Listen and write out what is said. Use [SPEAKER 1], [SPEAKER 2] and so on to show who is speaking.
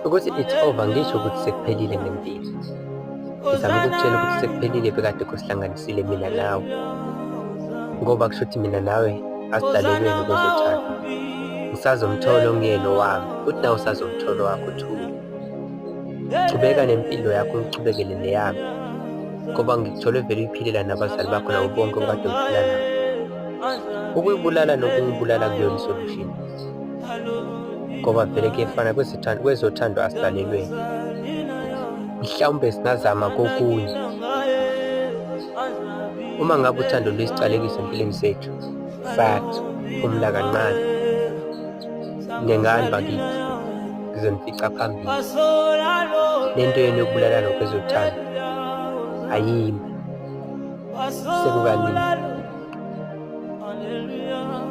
[SPEAKER 1] Ukuthi it's over ngisho ukuthi sekuphelile ngempilo. Ngizama ukukutshela ukuthi sekuphelile bekade kusihlanganisile mina nawe, ngoba kusho ukuthi mina nawe asidalelwene kwezothando. Ngisazomthola ongiyena owami, futhi nawe usazomthola wakho Thuli. Chubeka nempilo yakho ngichubekele neyami, ngoba ngikuthole vele uyiphilela nabazali bakho nabo bonke okade uphila nabo. Ukuyibulala nokungibulala kuyona isolution, ngoba vele kuyefana kwezothando asidalelwene. Mhlawumbe singazama kokunye. Uma ngabe uthando luyisicalekiso empilweni zethu, fact, phumula kancane. Ningani bakithi, ngizonifica phambili. Lento yenu yokubulalana ngokwezothando ayimbi, sekukaningi.
[SPEAKER 2] Hallelujah.